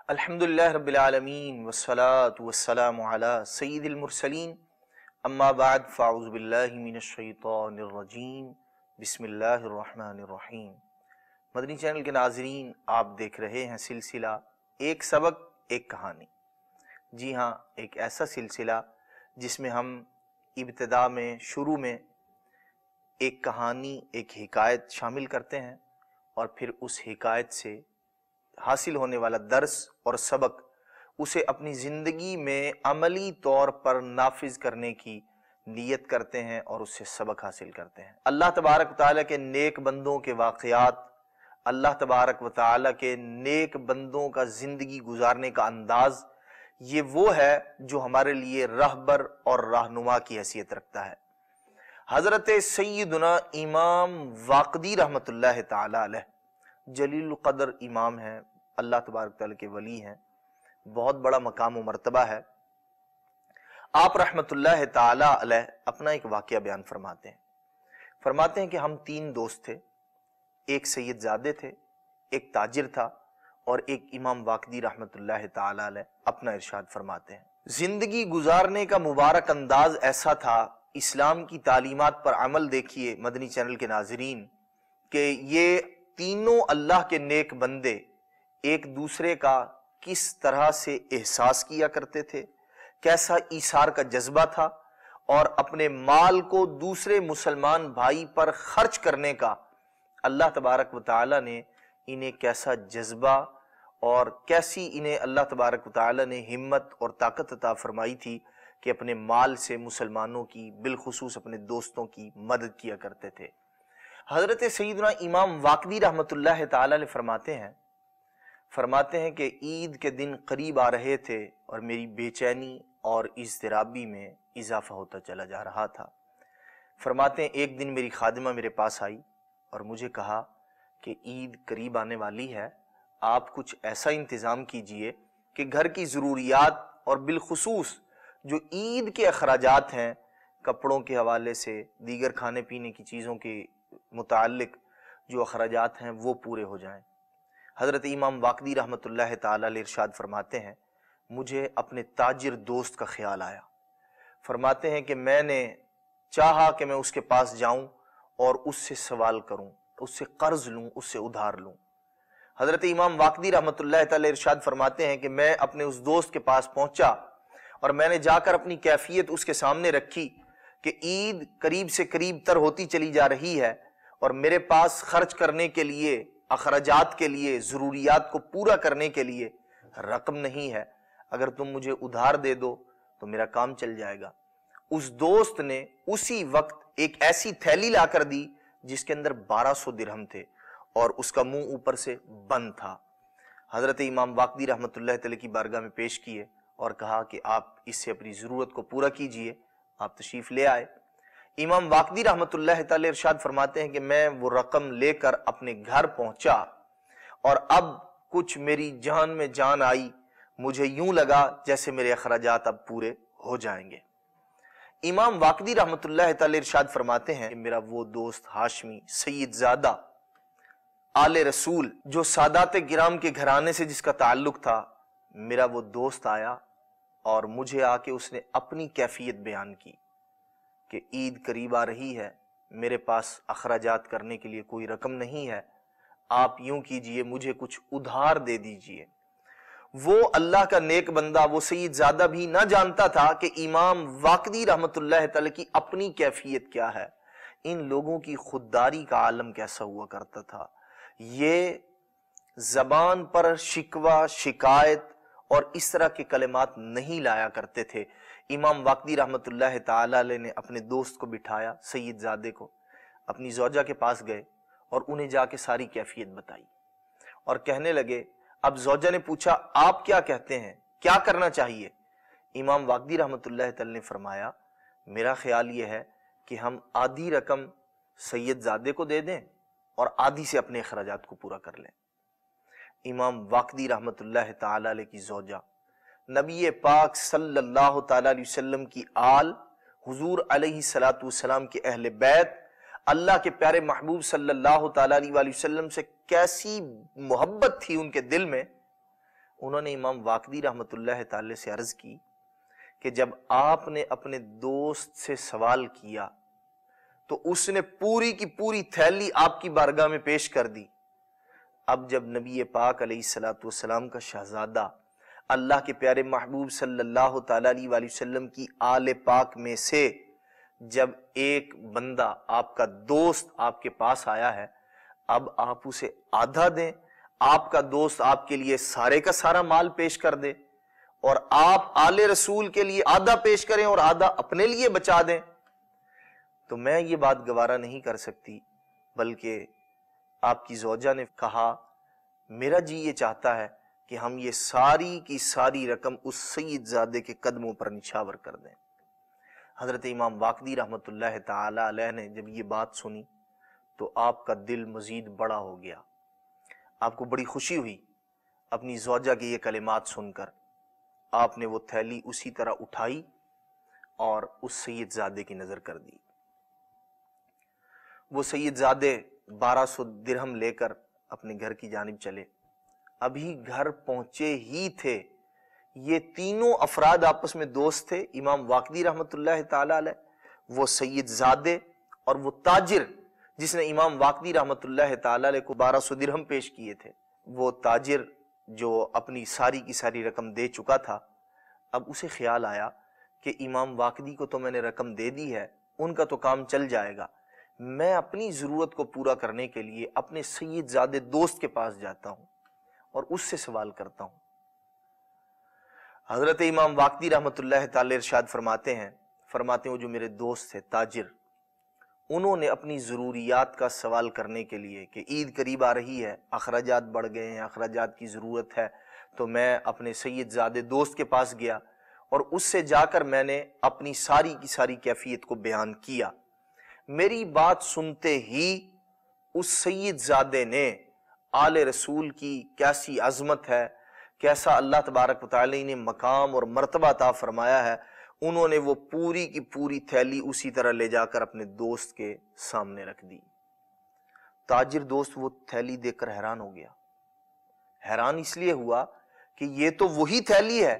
الحمدللہ رب العالمین والصلاة والسلام علی سید المرسلین اما بعد فاعوذ باللہ من الشیطان الرجیم بسم اللہ الرحمن الرحیم۔ مدنی چینل کے ناظرین، آپ دیکھ رہے ہیں سلسلہ ایک سبق ایک کہانی۔ جی ہاں، ایک ایسا سلسلہ جس میں ہم ابتدا میں شروع میں ایک کہانی، ایک حکایت شامل کرتے ہیں اور پھر اس حکایت سے حاصل ہونے والا درس اور سبق اسے اپنی زندگی میں عملی طور پر نافذ کرنے کی نیت کرتے ہیں اور اس سے سبق حاصل کرتے ہیں۔ اللہ تبارک و تعالیٰ کے نیک بندوں کے واقعات، اللہ تبارک و تعالیٰ کے نیک بندوں کا زندگی گزارنے کا انداز، یہ وہ ہے جو ہمارے لیے رہبر اور رہنما کی حیثیت رکھتا ہے۔ حضرت سیدنا امام واقدی رحمۃ اللہ تعالی علیہ جلیل القدر امام ہیں، اللہ تبارک تعالیٰ کے ولی ہیں، بہت بڑا مقام و مرتبہ ہے۔ آپ رحمۃ اللہ تعالی علیہ اپنا ایک واقعہ بیان فرماتے ہیں کہ ہم تین دوست تھے، ایک سید زادے تھے، ایک تاجر تھا اور ایک امام واقدی رحمۃ اللہ تعالی علیہ۔ اپنا ارشاد فرماتے ہیں، زندگی گزارنے کا مبارک انداز ایسا تھا، اسلام کی تعلیمات پر عمل دیکھیے مدنی چینل کے ناظرین، کہ یہ تینوں اللہ کے نیک بندے ایک دوسرے کا کس طرح سے احساس کیا کرتے تھے، کیسا ایثار کا جذبہ تھا، اور اپنے مال کو دوسرے مسلمان بھائی پر خرچ کرنے کا اللہ تبارک و تعالی نے انہیں کیسا جذبہ اور کیسی انہیں اللہ تبارک و تعالی نے ہمت اور طاقت عطا فرمائی تھی کہ اپنے مال سے مسلمانوں کی، بالخصوص اپنے دوستوں کی مدد کیا کرتے تھے۔ حضرت سیدنا امام واقدی رحمۃ اللہ تعالی علیہ فرماتے ہیں کہ عید کے دن قریب آ رہے تھے اور میری بے چینی اور اضطرابی میں اضافہ ہوتا چلا جا رہا تھا۔ فرماتے ہیں ایک دن میری خادمہ میرے پاس آئی اور مجھے کہا کہ عید قریب آنے والی ہے، آپ کچھ ایسا انتظام کیجئے کہ گھر کی ضروریات اور بالخصوص جو عید کے اخراجات ہیں، کپڑوں کے حوالے سے، دیگر کھانے پینے کی چیزوں کے متعلق جو اخراجات ہیں وہ پورے ہو جائیں۔ حضرت امام واقدی رحمۃ اللہ تعالی علیہ ارشاد فرماتے ہیں، مجھے اپنے تاجر دوست کا خیال آیا۔ فرماتے ہیں کہ میں نے چاہا کہ میں اس کے پاس جاؤں اور اس سے سوال کروں، اس سے قرض لوں، اس سے ادھار لوں۔ حضرت امام واقدی رحمۃ اللہ تعالی ارشاد فرماتے ہیں کہ میں اپنے اس دوست کے پاس پہنچا اور میں نے جا کر اپنی کیفیت اس کے سامنے رکھی کہ عید قریب سے قریب تر ہوتی چلی جا رہی ہے اور میرے پاس خرچ کرنے کے لیے، اخراجات کے لیے، ضروریات کو پورا کرنے کے لیے رقم نہیں ہے، اگر تم مجھے ادھار دے دو تو میرا کام چل جائے گا۔ اس دوست نے اسی وقت ایک ایسی تھیلی لا کر دی جس کے اندر 1200 درہم تھے اور اس کا منہ اوپر سے بند تھا۔ حضرت امام واقدی رحمۃ اللہ تعالی کی بارگاہ میں پیش کیے اور کہا کہ آپ اس سے اپنی ضرورت کو پورا کیجئے۔ آپ تشریف لے آئے۔ امام واقدی رحمۃ اللہ تعالی ارشاد فرماتے ہیں کہ میں وہ رقم لے کر اپنے گھر پہنچا اور اب کچھ میری جان میں جان آئی، مجھے یوں لگا جیسے میرے اخراجات اب پورے ہو جائیں گے۔ امام واقدی رحمۃ اللہ تعالی ارشاد فرماتے ہیں کہ میرا وہ دوست ہاشمی سید زادہ آل رسول، جو سادات گرام کے گھرانے سے جس کا تعلق تھا، میرا وہ دوست آیا اور مجھے آ کے اس نے اپنی کیفیت بیان کی کہ عید قریب آ رہی ہے، میرے پاس اخراجات کرنے کے لیے کوئی رقم نہیں ہے، آپ یوں کیجئے مجھے کچھ ادھار دے دیجئے۔ وہ اللہ کا نیک بندہ، وہ سید زادہ بھی نہ جانتا تھا کہ امام واقدی رحمۃ اللہ تعالی کی اپنی کیفیت کیا ہے، ان لوگوں کی خودداری کا عالم کیسا ہوا کرتا تھا۔ یہ زبان پر شکوہ، شکایت اور اس طرح کے کلمات نہیں لایا کرتے تھے۔ امام واقدی رحمۃ اللہ تعالی علیہ نے اپنے دوست کو بٹھایا، سید زادے کو، اپنی زوجہ کے پاس گئے اور انہیں جا کے ساری کیفیت بتائی اور کہنے لگے۔ اب زوجہ نے پوچھا، آپ کیا کہتے ہیں، کیا کرنا چاہیے؟ امام واقدی رحمۃ اللہ تعالی نے فرمایا، میرا خیال یہ ہے کہ ہم آدھی رقم سید زادے کو دے دیں اور آدھی سے اپنے اخراجات کو پورا کر لیں۔ امام واقدی رحمۃ اللہ تعالی علیہ کی زوجہ نبی پاک صلی اللہ تعالی علیہ وسلم کی آل، حضور علیہ السلام کے اہل بیت، اللہ کے پیارے محبوب صلی اللہ تعالی علیہ وسلم سے کیسی محبت تھی ان کے دل میں، انہوں نے امام واقدی رحمۃ اللہ تعالی سے عرض کی کہ جب آپ نے اپنے دوست سے سوال کیا تو اس نے پوری کی پوری تھیلی آپ کی بارگاہ میں پیش کر دی۔ اب جب نبی پاک علیہ الصلوۃ والسلام کا شہزادہ اللہ کے پیارے محبوب صلی اللہ تعالی علیہ وآلہ وسلم کی آل پاک میں سے جب ایک بندہ آپ کا دوست آپ کے پاس آیا ہے، اب آپ اسے آدھا دیں، آپ کا دوست آپ کے لیے سارے کا سارا مال پیش کر دے اور آپ آل رسول کے لیے آدھا پیش کریں اور آدھا اپنے لیے بچا دیں، تو میں یہ بات گوارا نہیں کر سکتی۔ بلکہ آپ کی زوجہ نے کہا میرا جی یہ چاہتا ہے کہ ہم یہ ساری کی ساری رقم اس سید زادے کے قدموں پر نچھاور کر دیں۔ حضرت امام واقدی رحمۃ اللہ تعالی علیہ نے جب یہ بات سنی تو آپ کا دل مزید بڑا ہو گیا، آپ کو بڑی خوشی ہوئی اپنی زوجہ کے یہ کلمات سن کر۔ آپ نے وہ تھیلی اسی طرح اٹھائی اور اس سید زادے کی نظر کر دی۔ وہ سید زادے 1200 درہم لے کر اپنے گھر کی جانب چلے۔ ابھی گھر پہنچے ہی تھے، یہ تینوں افراد آپس میں دوست تھے، امام واقدی رحمۃ اللہ تعالی علیہ، وہ سید زادے اور وہ تاجر جس نے امام واقدی رحمۃ اللہ تعالی علیہ کو 1200 درہم پیش کیے تھے۔ وہ تاجر جو اپنی ساری کی ساری رقم دے چکا تھا، اب اسے خیال آیا کہ امام واقدی کو تو میں نے رقم دے دی ہے، ان کا تو کام چل جائے گا، میں اپنی ضرورت کو پورا کرنے کے لیے اپنے سید زادے دوست کے پاس جاتا ہوں اور اس سے سوال کرتا ہوں۔ حضرت امام واقدی رحمۃ اللہ تعالی ارشاد فرماتے ہیں وہ جو میرے دوست تھے تاجر، انہوں نے اپنی ضروریات کا سوال کرنے کے لیے کہ عید قریب آ رہی ہے، اخراجات بڑھ گئے ہیں، اخراجات کی ضرورت ہے، تو میں اپنے سید زادے دوست کے پاس گیا اور اس سے جا کر میں نے اپنی ساری کی ساری کیفیت کو بیان کیا۔ میری بات سنتے ہی اس سید زادے نے آل رسول کی کیسی عظمت ہے، کیسا اللہ تبارک و تعالی نے مقام اور مرتبہ عطا فرمایا ہے، انہوں نے وہ پوری کی پوری تھیلی اسی طرح لے جا کر اپنے دوست کے سامنے رکھ دی۔ تاجر دوست وہ تھیلی دیکھ کر حیران ہو گیا۔ حیران اس لیے ہوا کہ یہ تو وہی تھیلی ہے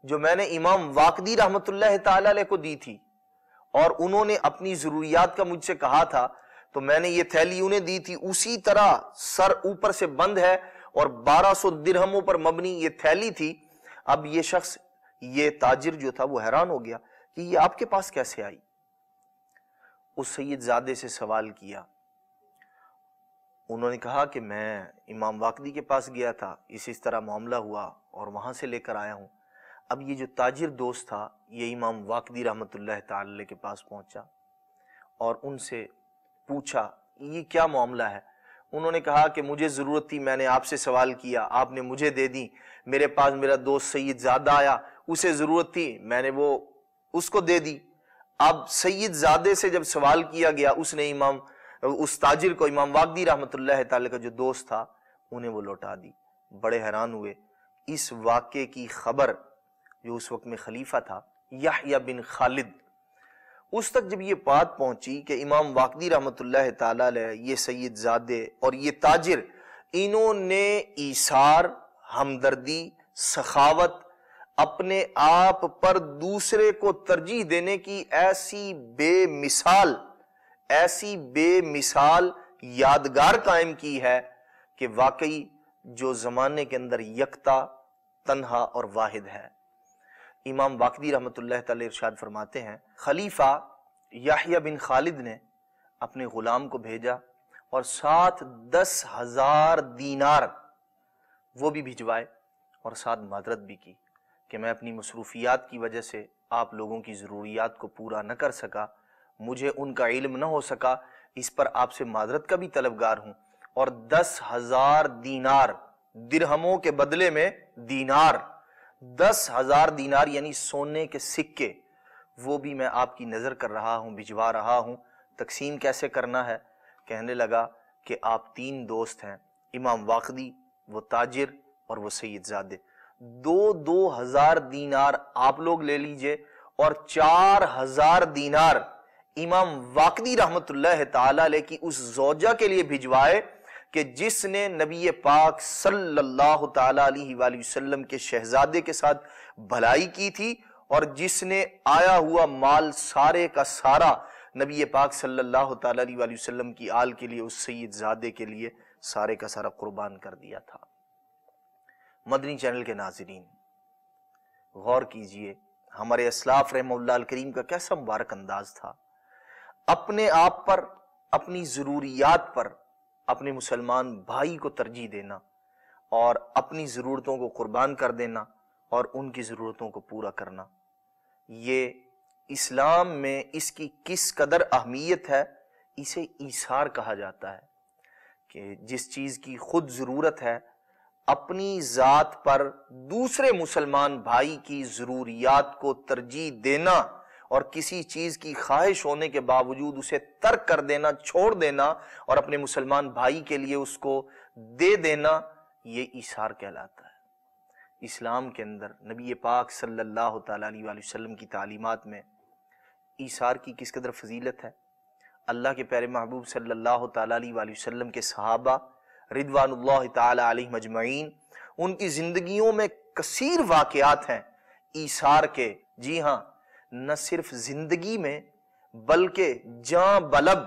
جو میں نے امام واقدی رحمۃ اللہ تعالی علیہ کو دی تھی، اور انہوں نے اپنی ضروریات کا مجھ سے کہا تھا تو میں نے یہ تھیلی انہیں دی تھی، اسی طرح سر اوپر سے بند ہے اور 1200 درہموں پر مبنی یہ تھیلی تھی۔ اب یہ شخص، یہ تاجر جو تھا، وہ حیران ہو گیا کہ یہ آپ کے پاس کیسے آئی۔ اس سید زادے سے سوال کیا، انہوں نے کہا کہ میں امام واقدی کے پاس گیا تھا، اس طرح معاملہ ہوا اور وہاں سے لے کر آیا ہوں۔ اب یہ جو تاجر دوست تھا یہ امام واقدی رحمۃ اللہ تعالی کے پاس پہنچا اور ان سے پوچھا یہ کیا معاملہ ہے۔ انہوں نے کہا کہ مجھے ضرورت تھی، میں نے آپ سے سوال کیا، آپ نے مجھے دے دی، میرے پاس میرا دوست سید زادہ آیا، اسے ضرورت تھی، میں نے وہ اس کو دے دی۔ اب سید زادے سے جب سوال کیا گیا، اس نے اس تاجر کو، امام واقدی رحمۃ اللہ تعالی کا جو دوست تھا، انہیں وہ لوٹا دی۔ بڑے حیران ہوئے۔ اس واقعے کی خبر جو اس وقت میں خلیفہ تھا یحییٰ بن خالد، اس تک جب یہ بات پہنچی کہ امام واقدی رحمۃ اللہ تعالی علیہ، یہ سید زادے اور یہ تاجر، انہوں نے ایثار، ہمدردی، سخاوت، اپنے آپ پر دوسرے کو ترجیح دینے کی ایسی بے مثال یادگار قائم کی ہے کہ واقعی جو زمانے کے اندر یکتا، تنہا اور واحد ہے۔ امام واقدی رحمۃ اللہ تعالی ارشاد فرماتے ہیں خلیفہ یحییٰ بن خالد نے اپنے غلام کو بھیجا اور ساتھ 10,000 دینار وہ بھی بھجوائے اور ساتھ معذرت بھی کی کہ میں اپنی مصروفیات کی وجہ سے آپ لوگوں کی ضروریات کو پورا نہ کر سکا، مجھے ان کا علم نہ ہو سکا، اس پر آپ سے معذرت کا بھی طلبگار ہوں۔ اور 10,000 دینار، درہموں کے بدلے میں دینار، 10,000 دینار یعنی سونے کے سکے، وہ بھی میں آپ کی نظر کر رہا ہوں، بھجوا رہا ہوں۔ تقسیم کیسے کرنا ہے؟ کہنے لگا کہ آپ 3 دوست ہیں، امام واقدی، وہ تاجر اور وہ سید زادے، 2,000 دینار آپ لوگ لے لیجئے اور 4,000 دینار امام واقدی رحمت اللہ تعالی علیہ کی اس زوجہ کے لیے بھجوائے کہ جس نے نبی پاک صلی اللہ تعالی علیہ وآلہ وسلم کے شہزادے کے ساتھ بھلائی کی تھی، اور جس نے آیا ہوا مال سارے کا سارا نبی پاک صلی اللہ تعالی علیہ وآلہ وسلم کی آل کے لیے، اس سید زادے کے لیے سارے کا سارا قربان کر دیا تھا۔ مدنی چینل کے ناظرین، غور کیجئے ہمارے اسلاف رحمہ اللہ الکریم کا کیسا مبارک انداز تھا۔ اپنے آپ پر، اپنی ضروریات پر اپنے مسلمان بھائی کو ترجیح دینا، اور اپنی ضرورتوں کو قربان کر دینا اور ان کی ضرورتوں کو پورا کرنا، یہ اسلام میں اس کی کس قدر اہمیت ہے، اسے ایثار کہا جاتا ہے، کہ جس چیز کی خود ضرورت ہے اپنی ذات پر دوسرے مسلمان بھائی کی ضروریات کو ترجیح دینا، اور کسی چیز کی خواہش ہونے کے باوجود اسے ترک کر دینا، چھوڑ دینا، اور اپنے مسلمان بھائی کے لیے اس کو دے دینا، یہ ایثار کہلاتا ہے۔ اسلام کے اندر نبی پاک صلی اللہ تعالیٰ علیہ وآلہ وسلم کی تعلیمات میں ایثار کی کس قدر فضیلت ہے۔ اللہ کے پیارے محبوب صلی اللہ تعالیٰ علیہ وآلہ وسلم کے صحابہ رضوان اللہ تعالیٰ علیہ مجمعین، ان کی زندگیوں میں کثیر واقعات ہیں ایثار کے۔ جی ہاں، نہ صرف زندگی میں بلکہ جاں بلب،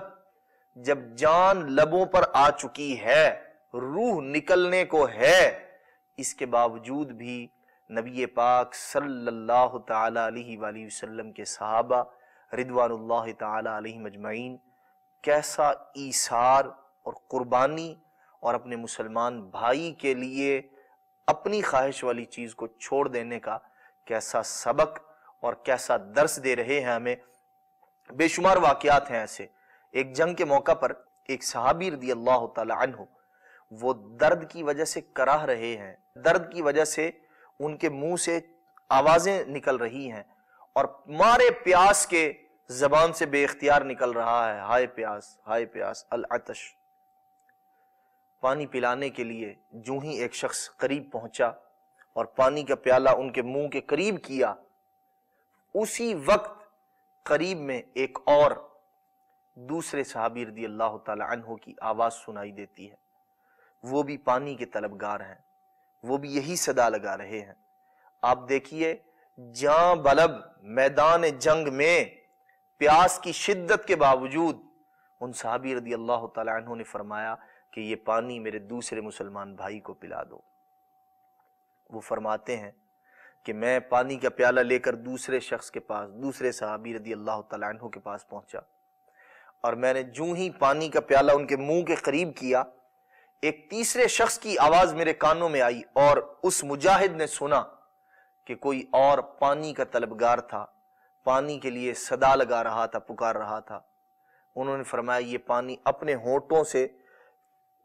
جب جان لبوں پر آ چکی ہے، روح نکلنے کو ہے، اس کے باوجود بھی نبی پاک صلی اللہ تعالی علیہ وآلہ وسلم کے صحابہ رضوان اللہ تعالی علیہ مجمعین کیسا ایثار اور قربانی اور اپنے مسلمان بھائی کے لیے اپنی خواہش والی چیز کو چھوڑ دینے کا کیسا سبق اور کیسا درس دے رہے ہیں ہمیں۔ بے شمار واقعات ہیں ایسے۔ ایک جنگ کے موقع پر ایک صحابی رضی اللہ تعالی عنہ، وہ درد کی وجہ سے کراہ رہے ہیں، درد کی وجہ سے ان کے منہ سے آوازیں نکل رہی ہیں، اور مارے پیاس کے زبان سے بے اختیار نکل رہا ہے، ہائے پیاس، ہائے پیاس، العطش۔ پانی پلانے کے لیے جو ہی ایک شخص قریب پہنچا اور پانی کا پیالہ ان کے منہ کے قریب کیا، اسی وقت قریب میں ایک اور دوسرے صحابی رضی اللہ تعالی عنہ کی آواز سنائی دیتی ہے، وہ بھی پانی کے طلبگار ہیں، وہ بھی یہی صدا لگا رہے ہیں۔ آپ دیکھیے، جاں بلب میدان جنگ میں پیاس کی شدت کے باوجود ان صحابی رضی اللہ تعالی عنہ نے فرمایا کہ یہ پانی میرے دوسرے مسلمان بھائی کو پلا دو۔ وہ فرماتے ہیں کہ میں پانی کا پیالہ لے کر دوسرے شخص کے پاس، دوسرے صحابی رضی اللہ تعالی عنہ کے پاس پہنچا، اور میں نے جو ہی پانی کا پیالہ ان کے منہ کے قریب کیا، ایک تیسرے شخص کی آواز میرے کانوں میں آئی، اور اس مجاہد نے سنا کہ کوئی اور پانی کا طلبگار تھا، پانی کے لیے صدا لگا رہا تھا، پکار رہا تھا۔ انہوں نے فرمایا یہ پانی اپنے ہونٹوں سے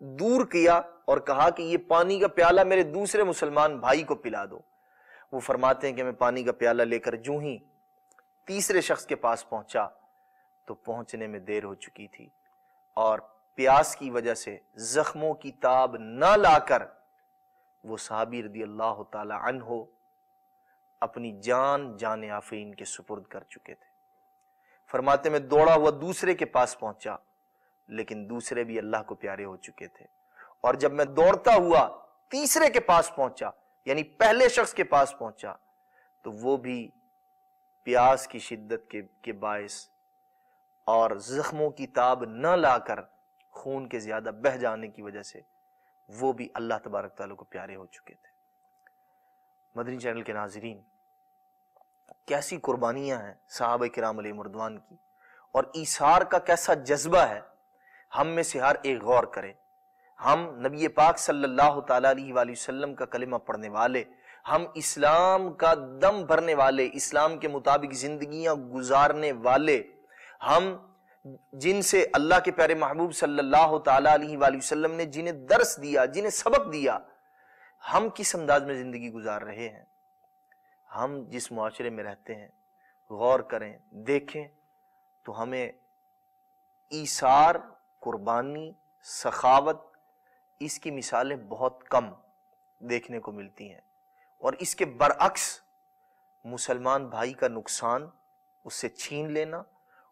دور کیا اور کہا کہ یہ پانی کا پیالہ میرے دوسرے مسلمان بھائی کو پلا دو۔ وہ فرماتے ہیں کہ میں پانی کا پیالہ لے کر جو ہی تیسرے شخص کے پاس پہنچا تو پہنچنے میں دیر ہو چکی تھی، اور پیاس کی وجہ سے زخموں کی تاب نہ لا کر وہ صحابی رضی اللہ تعالی عنہ اپنی جان آفرین کے سپرد کر چکے تھے۔ فرماتے میں دوڑا ہوا دوسرے کے پاس پہنچا، لیکن دوسرے بھی اللہ کو پیارے ہو چکے تھے، اور جب میں دوڑتا ہوا تیسرے کے پاس پہنچا، یعنی پہلے شخص کے پاس پہنچا، تو وہ بھی پیاس کی شدت کے باعث اور زخموں کی تاب نہ لا کر خون کے زیادہ بہہ جانے کی وجہ سے وہ بھی اللہ تبارک تعالیٰ کو پیارے ہو چکے تھے۔ مدنی چینل کے ناظرین، کیسی قربانیاں ہیں صحابہ کرام علیہ رضوان کی، اور ایثار کا کیسا جذبہ ہے۔ ہم میں سے ہر ایک غور کرے، ہم نبی پاک صلی اللہ تعالیٰ علیہ وآلہ وسلم کا کلمہ پڑھنے والے، ہم اسلام کا دم بھرنے والے، اسلام کے مطابق زندگیاں گزارنے والے، ہم جن سے اللہ کے پیارے محبوب صلی اللہ تعالیٰ علیہ وآلہ وسلم نے جنہیں درس دیا، جنہیں سبق دیا، ہم کس انداز میں زندگی گزار رہے ہیں۔ ہم جس معاشرے میں رہتے ہیں، غور کریں، دیکھیں تو ہمیں ایثار، قربانی، سخاوت، اس کی مثالیں بہت کم دیکھنے کو ملتی ہیں، اور اس کے برعکس مسلمان بھائی کا نقصان، اس سے چھین لینا،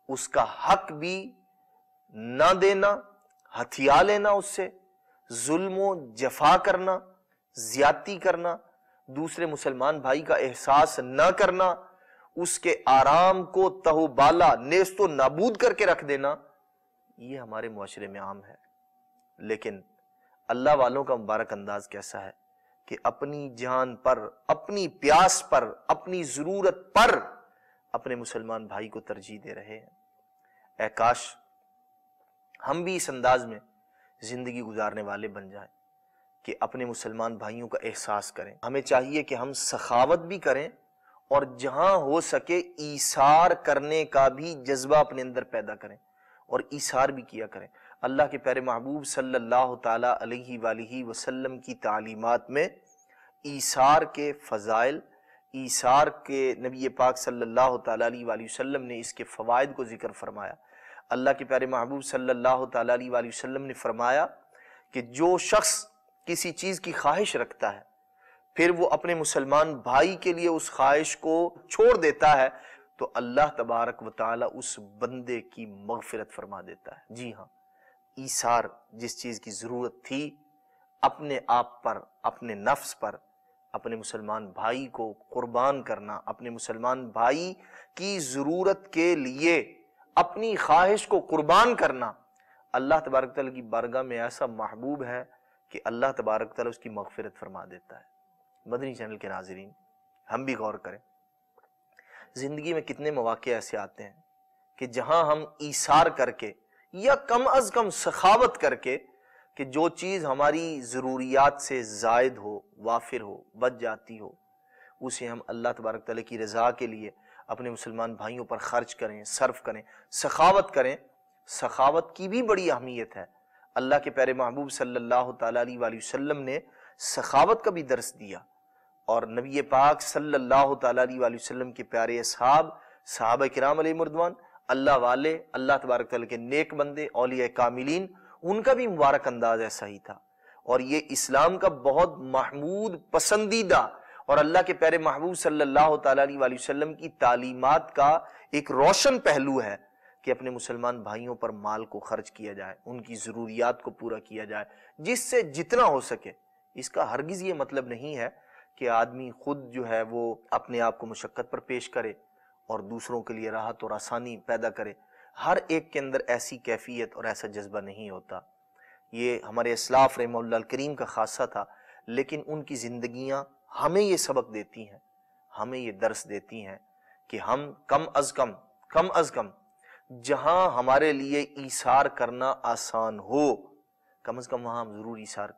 اس کا حق بھی نہ دینا، ہتھیا لینا اس سے، ظلم و جفا کرنا، زیادتی کرنا، دوسرے مسلمان بھائی کا احساس نہ کرنا، اس کے آرام کو تہو بالا نیست و نابود کر کے رکھ دینا، یہ ہمارے معاشرے میں عام ہے۔ لیکن اللہ والوں کا مبارک انداز کیسا ہے کہ اپنی جان پر، اپنی پیاس پر، اپنی ضرورت پر اپنے مسلمان بھائی کو ترجیح دے رہے ہیں۔ اے کاش ہم بھی اس انداز میں زندگی گزارنے والے بن جائیں کہ اپنے مسلمان بھائیوں کا احساس کریں۔ ہمیں چاہیے کہ ہم سخاوت بھی کریں اور جہاں ہو سکے ایثار کرنے کا بھی جذبہ اپنے اندر پیدا کریں اور ایثار بھی کیا کریں۔ اللہ کے پیارے محبوب صلی اللہ تعالی علیہ وآلہ وسلم کی تعلیمات میں ایثار کے فضائل، ایثار کے نبی پاک صلی اللہ تعالی علیہ وآلہ وسلم نے اس کے فوائد کو ذکر فرمایا۔ اللہ کے پیارے محبوب صلی اللہ تعالی علیہ وآلہ وسلم نے فرمایا کہ جو شخص کسی چیز کی خواہش رکھتا ہے پھر وہ اپنے مسلمان بھائی کے لیے اس خواہش کو چھوڑ دیتا ہے تو اللہ تبارک و تعالی اس بندے کی مغفرت فرما دیتا ہے۔ جی ہاں، ایثار، جس چیز کی ضرورت تھی اپنے آپ پر، اپنے نفس پر، اپنے مسلمان بھائی کو قربان کرنا، اپنے مسلمان بھائی کی ضرورت کے لیے اپنی خواہش کو قربان کرنا، اللہ تبارک تعالیٰ کی بارگاہ میں ایسا محبوب ہے کہ اللہ تبارک تعالیٰ اس کی مغفرت فرما دیتا ہے۔ مدنی چینل کے ناظرین، ہم بھی غور کریں، زندگی میں کتنے مواقع ایسے آتے ہیں کہ جہاں ہم ایثار کر کے یا کم از کم سخاوت کر کے کہ جو چیز ہماری ضروریات سے زائد ہو، وافر ہو، بچ جاتی ہو، اسے ہم اللہ تبارک تعالیٰ کی رضا کے لیے اپنے مسلمان بھائیوں پر خرچ کریں، صرف کریں، سخاوت کریں۔ سخاوت کی بھی بڑی اہمیت ہے۔ اللہ کے پیارے محبوب صلی اللہ تعالیٰ علیہ وآلہ وسلم نے سخاوت کا بھی درس دیا، اور نبی پاک صلی اللہ تعالیٰ علیہ وآلہ وسلم کے پیارے اصحاب، صحابہ کرام علیہ مردوان، اللہ والے، اللہ تبارک تعالیٰ کے نیک بندے، اولیاء کاملین، ان کا بھی مبارک انداز ایسا ہی تھا۔ اور یہ اسلام کا بہت محمود، پسندیدہ اور اللہ کے پیارے محبوب صلی اللہ تعالیٰ علیہ وآلہ وسلم کی تعلیمات کا ایک روشن پہلو ہے کہ اپنے مسلمان بھائیوں پر مال کو خرچ کیا جائے، ان کی ضروریات کو پورا کیا جائے جس سے جتنا ہو سکے۔ اس کا ہرگز یہ مطلب نہیں ہے کہ آدمی خود جو ہے وہ اپنے آپ کو مشقت پر پیش کرے اور دوسروں کے لیے راحت اور آسانی پیدا کرے۔ ہر ایک کے اندر ایسی کیفیت اور ایسا جذبہ نہیں ہوتا۔ یہ ہمارے اسلاف رحمہ اللہ الکریم کا خاصہ تھا، لیکن ان کی زندگیاں ہمیں یہ سبق دیتی ہیں، ہمیں یہ درس دیتی ہیں کہ ہم کم از کم جہاں ہمارے لیے ایثار کرنا آسان ہو، کم از کم وہاں ہم ضرور ایثار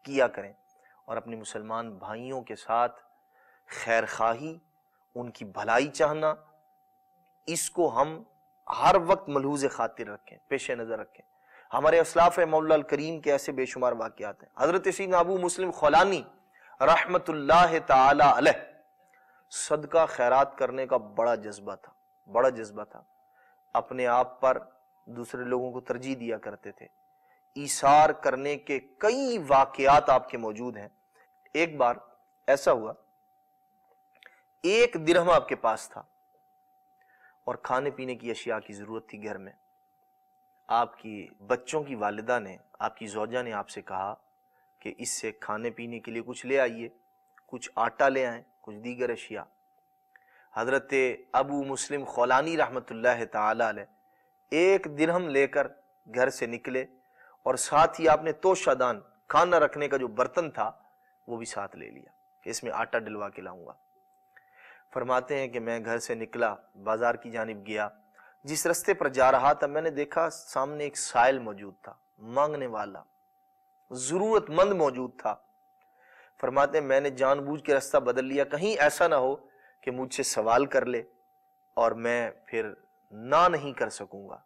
کیا کریں، اور اپنے مسلمان بھائیوں کے ساتھ خیر خواہی، ان کی بھلائی چاہنا، اس کو ہم ہر وقت ملحوظ خاطر رکھیں، پیش نظر رکھیں۔ ہمارے اسلاف مولا الکریم کے ایسے بے شمار واقعات ہیں۔ حضرت سیدنا ابو مسلم خولانی رحمت اللہ تعالی علیہ، صدقہ خیرات کرنے کا بڑا جذبہ تھا، اپنے آپ پر دوسرے لوگوں کو ترجیح دیا کرتے تھے، ایثار کرنے کے کئی واقعات آپ کے موجود ہیں۔ ایک بار ایسا ہوا، 1 درہم آپ کے پاس تھا اور کھانے پینے کی اشیاء کی ضرورت تھی گھر میں۔ آپ کی بچوں کی والدہ نے، آپ کی زوجہ نے آپ سے کہا کہ اس سے کھانے پینے کے لیے کچھ لے آئیے، کچھ آٹا لے آئیں، کچھ دیگر اشیاء۔ حضرت ابو مسلم خولانی رحمت اللہ تعالی علیہ 1 درہم لے کر گھر سے نکلے، اور ساتھ ہی آپ نے توشہ دان، کھانا رکھنے کا جو برتن تھا وہ بھی ساتھ لے لیا کہ اس میں آٹا ڈلوا کے لاؤں گا۔ فرماتے ہیں کہ میں گھر سے نکلا، بازار کی جانب گیا، جس رستے پر جا رہا تھا میں نے دیکھا سامنے ایک سائل موجود تھا، مانگنے والا، ضرورت مند موجود تھا۔ فرماتے ہیں میں نے جان بوجھ کے رستہ بدل لیا، کہیں ایسا نہ ہو کہ مجھ سے سوال کر لے اور میں پھر نہ نہیں کر سکوں گا۔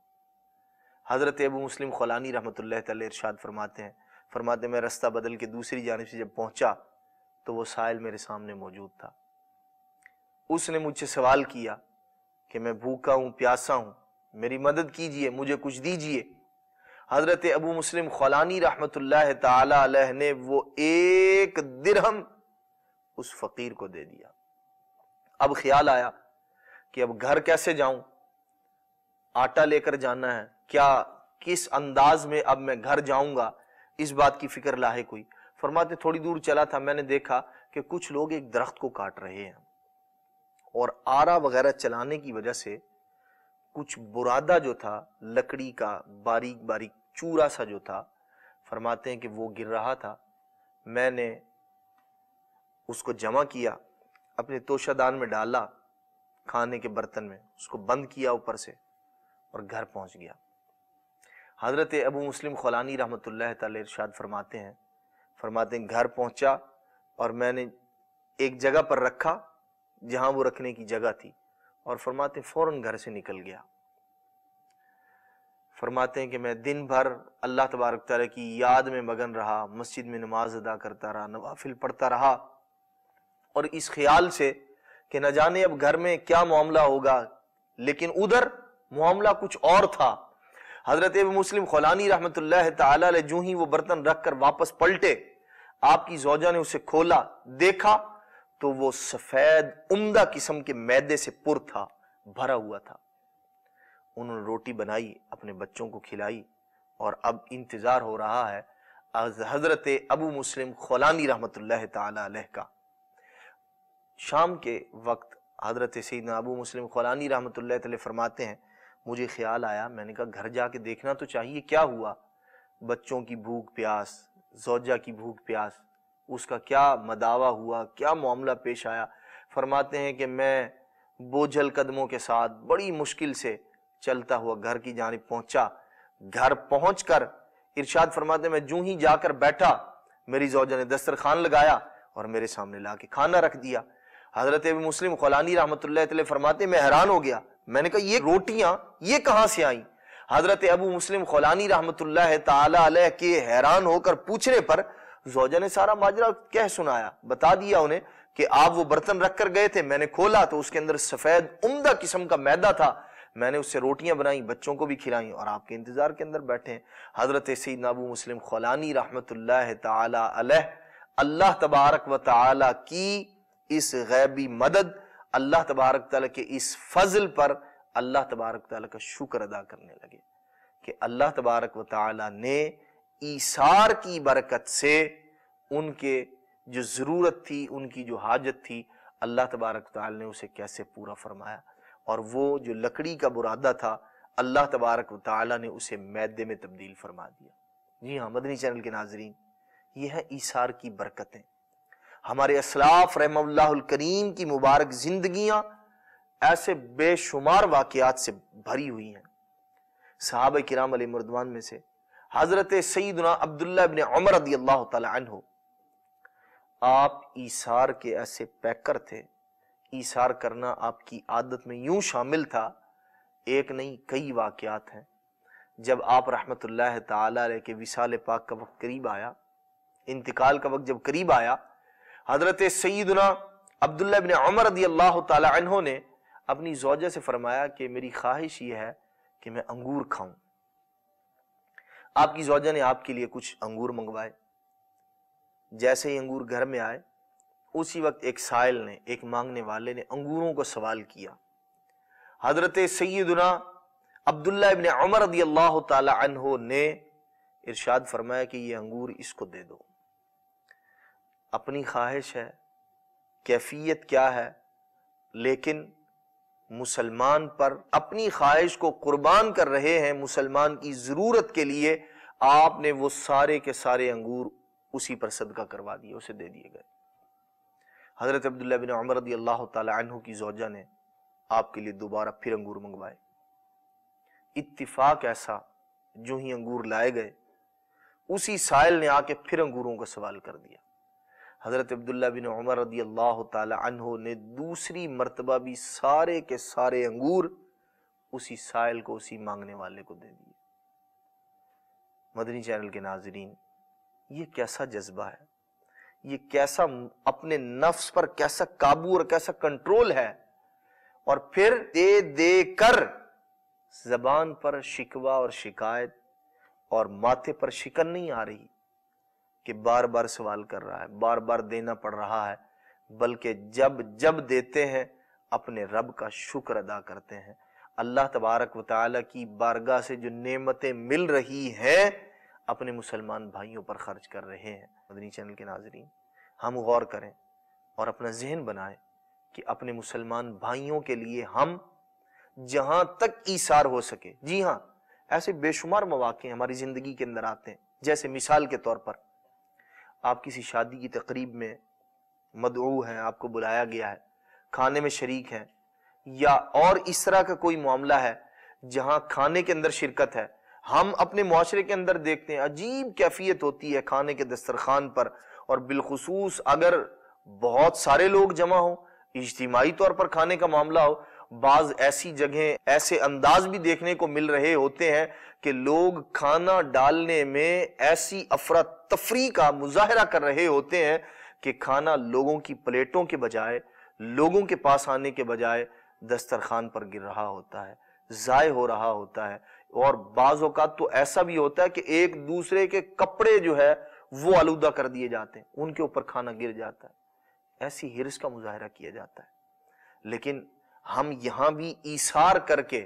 حضرت ابو مسلم خولانی رحمت اللہ تعالی ارشاد فرماتے ہیں میں رستہ بدل کے دوسری جانب سے جب پہنچا تو وہ سائل میرے سامنے موجود تھا۔ اس نے مجھ سے سوال کیا کہ میں بھوکا ہوں، پیاسا ہوں، میری مدد کیجئے، مجھے کچھ دیجئے۔ حضرت ابو مسلم خولانی رحمت اللہ تعالی علیہ نے وہ 1 درہم اس فقیر کو دے دیا۔ اب خیال آیا کہ اب گھر کیسے جاؤں، آٹا لے کر جانا ہے، کیا کس انداز میں اب میں گھر جاؤں گا، اس بات کی فکر لاحق ہوئی، فرماتے تھوڑی دور چلا تھا، میں نے دیکھا کہ کچھ لوگ ایک درخت کو کاٹ رہے ہیں اور آرا وغیرہ چلانے کی وجہ سے کچھ برادہ جو تھا لکڑی کا باریک باریک چورا سا جو تھا، فرماتے ہیں کہ وہ گر رہا تھا، میں نے اس کو جمع کیا، اپنے توشہ دان میں ڈالا، کھانے کے برتن میں اس کو بند کیا اوپر سے اور گھر پہنچ گیا۔ حضرت ابو مسلم خولانی رحمۃ اللہ تعالی ارشاد فرماتے ہیں گھر پہنچا اور میں نے ایک جگہ پر رکھا جہاں وہ رکھنے کی جگہ تھی، اور فرماتے فوراً گھر سے نکل گیا۔ فرماتے ہیں کہ میں دن بھر اللہ تبارک تعالیٰ کی یاد میں مگن رہا، مسجد میں نماز ادا کرتا رہا، نوافل پڑھتا رہا، اور اس خیال سے کہ نہ جانے اب گھر میں کیا معاملہ ہوگا، لیکن ادھر معاملہ کچھ اور تھا۔ حضرت ابو مسلم خولانی رحمۃ اللہ تعالی علیہ جو ہی وہ برتن رکھ کر واپس پلٹے، آپ کی زوجہ نے اسے کھولا، دیکھا تو وہ سفید عمدہ قسم کے میدے سے پر تھا، بھرا ہوا تھا۔ انہوں نے روٹی بنائی، اپنے بچوں کو کھلائی، اور اب انتظار ہو رہا ہے حضرت ابو مسلم خولانی رحمۃ اللہ تعالی علیہ کا۔ شام کے وقت حضرت سیدنا ابو مسلم خولانی رحمۃ اللہ تعالی فرماتے ہیں مجھے خیال آیا، میں نے کہا گھر جا کے دیکھنا تو چاہیے کیا ہوا، بچوں کی بھوک پیاس، زوجہ کی بھوک پیاس، اس کا کیا مداوا ہوا، کیا معاملہ پیش آیا۔ فرماتے ہیں کہ میں بوجھل قدموں کے ساتھ بڑی مشکل سے چلتا ہوا گھر کی جانب پہنچا۔ گھر پہنچ کر ارشاد فرماتے ہیں میں جو ہی جا کر بیٹھا، میری زوجہ نے دسترخوان لگایا اور میرے سامنے لا کے کھانا رکھ دیا۔ حضرت ابو مسلم خولانی رحمۃ اللہ تعالی فرماتے ہیں میں حیران ہو گیا، میں نے کہا یہ روٹیاں یہ کہاں سے آئیں؟ حضرت ابو مسلم خولانی رحمۃ اللہ تعالی علیہ کے حیران ہو کر پوچھنے پر زوجہ نے سارا ماجرا کہہ سنایا، بتا دیا انہیں کہ آپ وہ برتن رکھ کر گئے تھے، میں نے کھولا تو اس کے اندر سفید عمدہ قسم کا میدہ تھا، میں نے اس سے روٹیاں بنائیں، بچوں کو بھی کھلائیں، اور آپ کے انتظار کے اندر بیٹھے ہیں۔ حضرت سیدنا ابو مسلم خولانی رحمۃ اللہ تعالی علیہ اللہ تبارک و تعالی کی اس غیبی مدد، اللہ تبارک تعالیٰ کے اس فضل پر اللہ تبارک تعالیٰ کا شکر ادا کرنے لگے کہ اللہ تبارک و تعالیٰ نے ایثار کی برکت سے ان کے جو ضرورت تھی، ان کی جو حاجت تھی، اللہ تبارک تعالیٰ نے اسے کیسے پورا فرمایا، اور وہ جو لکڑی کا برادہ تھا اللہ تبارک و تعالیٰ نے اسے میدے میں تبدیل فرما دیا۔ جی ہاں مدنی چینل کے ناظرین، یہ ہے ایثار کی برکتیں۔ ہمارے اسلاف رحمہ اللہ الکریم کی مبارک زندگیاں ایسے بے شمار واقعات سے بھری ہوئی ہیں۔ صحابہ کرام علیہ مردوان میں سے حضرت سیدنا عبداللہ ابن عمر رضی اللہ تعالی عنہ، آپ ایثار کے ایسے پیکر تھے، ایثار کرنا آپ کی عادت میں یوں شامل تھا، ایک نہیں کئی واقعات ہیں۔ جب آپ رحمت اللہ تعالی علیہ کے وصال پاک کا وقت قریب آیا، انتقال کا وقت جب قریب آیا، حضرت سیدنا عبداللہ ابن عمر رضی اللہ تعالی عنہ نے اپنی زوجہ سے فرمایا کہ میری خواہش یہ ہے کہ میں انگور کھاؤں۔ آپ کی زوجہ نے آپ کے لیے کچھ انگور منگوائے۔ جیسے ہی انگور گھر میں آئے، اسی وقت ایک سائل نے، ایک مانگنے والے نے انگوروں کو سوال کیا۔ حضرت سیدنا عبداللہ ابن عمر رضی اللہ تعالی عنہ نے ارشاد فرمایا کہ یہ انگور اس کو دے دو۔ اپنی خواہش ہے، کیفیت کیا ہے، لیکن مسلمان پر اپنی خواہش کو قربان کر رہے ہیں، مسلمان کی ضرورت کے لیے آپ نے وہ سارے کے سارے انگور اسی پر صدقہ کروا دیے، اسے دے دیے گئے۔ حضرت عبداللہ بن عمر رضی اللہ تعالی عنہ کی زوجہ نے آپ کے لیے دوبارہ پھر انگور منگوائے۔ اتفاق ایسا، جو ہی انگور لائے گئے، اسی سائل نے آ کے پھر انگوروں کا سوال کر دیا۔ حضرت عبداللہ بن عمر رضی اللہ تعالی عنہ نے دوسری مرتبہ بھی سارے کے سارے انگور اسی سائل کو، اسی مانگنے والے کو دے دیے۔ مدنی چینل کے ناظرین، یہ کیسا جذبہ ہے، یہ کیسا اپنے نفس پر کیسا قابو اور کیسا کنٹرول ہے، اور پھر دے دے کر زبان پر شکوہ اور شکایت اور ماتھے پر شکن نہیں آ رہی کہ بار بار سوال کر رہا ہے، بار بار دینا پڑ رہا ہے، بلکہ جب جب دیتے ہیں اپنے رب کا شکر ادا کرتے ہیں۔ اللہ تبارک و تعالیٰ کی بارگاہ سے جو نعمتیں مل رہی ہیں، اپنے مسلمان بھائیوں پر خرچ کر رہے ہیں۔ مدنی چینل کے ناظرین، ہم غور کریں اور اپنا ذہن بنائیں کہ اپنے مسلمان بھائیوں کے لیے ہم جہاں تک ایثار ہو سکے، جی ہاں، ایسے بے شمار مواقع ہماری زندگی کے اندر آتے ہیں، جیسے مثال کے طور پر آپ کسی شادی کی تقریب میں مدعو ہیں، آپ کو بلایا گیا ہے، کھانے میں شریک ہیں، یا اور اس طرح کا کوئی معاملہ ہے جہاں کھانے کے اندر شرکت ہے۔ ہم اپنے معاشرے کے اندر دیکھتے ہیں عجیب کیفیت ہوتی ہے کھانے کے دسترخوان پر، اور بالخصوص اگر بہت سارے لوگ جمع ہوں، اجتماعی طور پر کھانے کا معاملہ ہو، بعض ایسی جگہیں ایسے انداز بھی دیکھنے کو مل رہے ہوتے ہیں کہ لوگ کھانا ڈالنے میں ایسی افراتفری کا مظاہرہ کر رہے ہوتے ہیں کہ کھانا لوگوں کی پلیٹوں کے بجائے، لوگوں کے پاس آنے کے بجائے دسترخوان پر گر رہا ہوتا ہے، ضائع ہو رہا ہوتا ہے۔ اور بعض اوقات تو ایسا بھی ہوتا ہے کہ ایک دوسرے کے کپڑے جو ہے وہ آلودہ کر دیے جاتے ہیں، ان کے اوپر کھانا گر جاتا ہے، ایسی حرص کا مظاہرہ کیا جاتا ہے۔ لیکن ہم یہاں بھی ایثار کر کے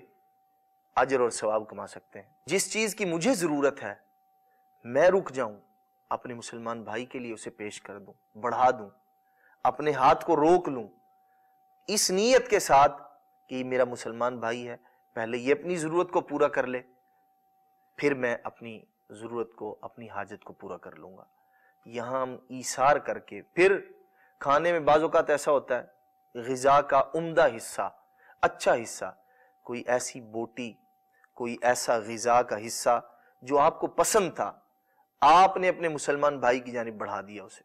اجر اور ثواب کما سکتے ہیں۔ جس چیز کی مجھے ضرورت ہے میں رک جاؤں، اپنے مسلمان بھائی کے لیے اسے پیش کر دوں، بڑھا دوں، اپنے ہاتھ کو روک لوں، اس نیت کے ساتھ کہ یہ میرا مسلمان بھائی ہے، پہلے یہ اپنی ضرورت کو پورا کر لے، پھر میں اپنی ضرورت کو، اپنی حاجت کو پورا کر لوں گا۔ یہاں ہم ایثار کر کے، پھر کھانے میں بعض اوقات ایسا ہوتا ہے غذا کا عمدہ حصہ، اچھا حصہ، کوئی ایسی بوٹی، کوئی ایسا غذا کا حصہ جو آپ کو پسند تھا، آپ نے اپنے مسلمان بھائی کی جانب بڑھا دیا، اسے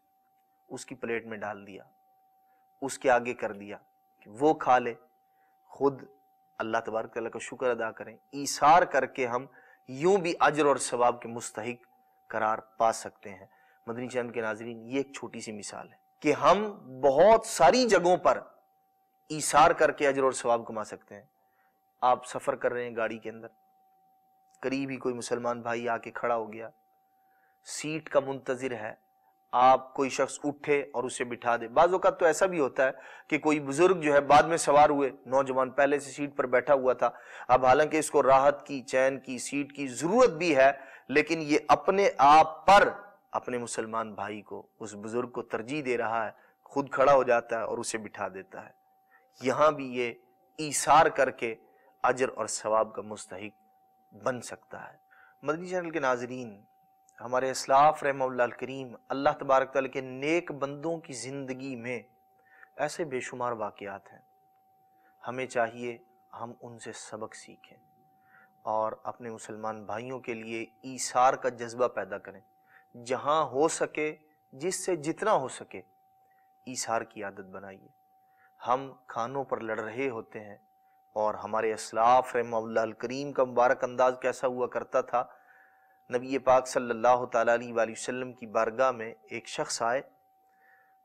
اس کی پلیٹ میں ڈال دیا، اس کے آگے کر دیا کہ وہ کھا لے۔ خود اللہ تبارک تعالیٰ کا شکر ادا کریں، ایثار کر کے ہم یوں بھی اجر اور ثواب کے مستحق قرار پا سکتے ہیں۔ مدنی چینل کے ناظرین، یہ ایک چھوٹی سی مثال ہے کہ ہم بہت ساری جگہوں پر ایثار کر کے اجر اور ثواب کما سکتے ہیں۔ آپ سفر کر رہے ہیں گاڑی کے اندر، قریب ہی کوئی مسلمان بھائی آ کے کھڑا ہو گیا، سیٹ کا منتظر ہے، آپ کوئی شخص اٹھے اور اسے بٹھا دے۔ بعض اوقات تو ایسا بھی ہوتا ہے کہ کوئی بزرگ جو ہے بعد میں سوار ہوئے، نوجوان پہلے سے سیٹ پر بیٹھا ہوا تھا، اب حالانکہ اس کو راحت کی، چین کی، سیٹ کی ضرورت بھی ہے، لیکن یہ اپنے آپ پر اپنے مسلمان بھائی کو، اس بزرگ کو ترجیح دے رہا ہے، خود کھڑا ہو جاتا ہے اور اسے بٹھا دیتا ہے۔ یہاں بھی یہ ایثار کر کے اجر اور ثواب کا مستحق بن سکتا ہے۔ مدنی چینل کے ناظرین، ہمارے اسلاف رحمہ اللہ الکریم، اللہ تبارک تعالیٰ کے نیک بندوں کی زندگی میں ایسے بے شمار واقعات ہیں، ہمیں چاہیے ہم ان سے سبق سیکھیں اور اپنے مسلمان بھائیوں کے لیے ایثار کا جذبہ پیدا کریں۔ جہاں ہو سکے، جس سے جتنا ہو سکے، ایثار کی عادت بنائیے۔ ہم کھانوں پر لڑ رہے ہوتے ہیں، اور ہمارے اسلاف رحمہ اللہ الکریم کا مبارک انداز کیسا ہوا کرتا تھا، نبی پاک صلی اللہ تعالیٰ علیہ وآلہ وسلم کی بارگاہ میں ایک شخص آئے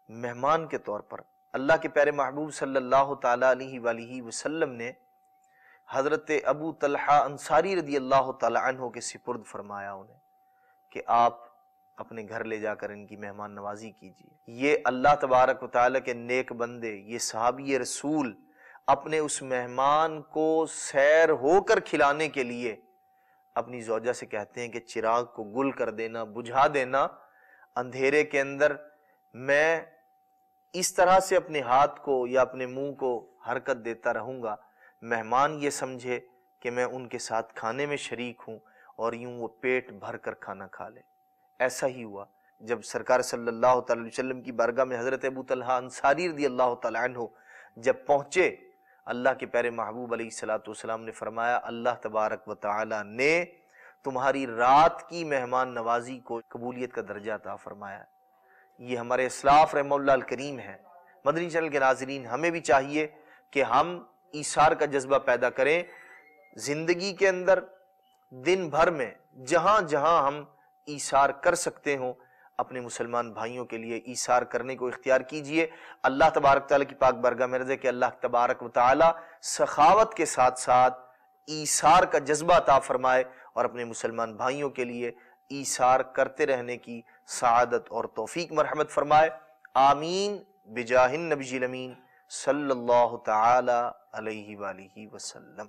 مہمان کے طور پر۔ اللہ کے پیارے محبوب صلی اللہ تعالیٰ علیہ وآلہ وسلم نے حضرت ابو طلحہ انصاری رضی اللہ تعالیٰ عنہ کے سپرد فرمایا انہیں کہ آپ اپنے گھر لے جا کر ان کی مہمان نوازی کیجیے۔ یہ اللہ تبارک و تعالیٰ کے نیک بندے، یہ صحابی رسول اپنے اس مہمان کو سیر ہو کر کھلانے کے لیے اپنی زوجہ سے کہتے ہیں کہ چراغ کو گل کر دینا، بجھا دینا، اندھیرے کے اندر میں اس طرح سے اپنے ہاتھ کو یا اپنے منہ کو حرکت دیتا رہوں گا، مہمان یہ سمجھے کہ میں ان کے ساتھ کھانے میں شریک ہوں، اور یوں وہ پیٹ بھر کر کھانا کھا لے۔ ایسا ہی ہوا جب سرکار صلی اللہ تعالی وسلم کی بارگاہ میں حضرت ابو طلحہ انصاری رضی اللہ تعالی عنہ جب پہنچے، اللہ کے پیارے محبوب علیہ الصلوۃ والسلام نے فرمایا اللہ تبارک و تعالی نے تمہاری رات کی مہمان نوازی کو قبولیت کا درجہ عطا فرمایا۔ یہ ہمارے اسلاف رحمہ اللہ الکریم ہے۔ مدنی چینل کے ناظرین، ہمیں بھی چاہیے کہ ہم ایثار کا جذبہ پیدا کریں، زندگی کے اندر دن بھر میں جہاں جہاں ہم ایثار کر سکتے ہوں اپنے مسلمان بھائیوں کے لیے ایثار کرنے کو اختیار کیجئے۔ اللہ تبارک تعالیٰ کی پاک بارگاہ میں عرض ہے کہ اللہ تبارک و تعالیٰ سخاوت کے ساتھ ساتھ ایثار کا جذبہ عطا فرمائے اور اپنے مسلمان بھائیوں کے لیے ایثار کرتے رہنے کی سعادت اور توفیق مرحمت فرمائے۔ آمین بجاہ النبی الامین صلی اللہ تعالی علیہ وآلہ وسلم۔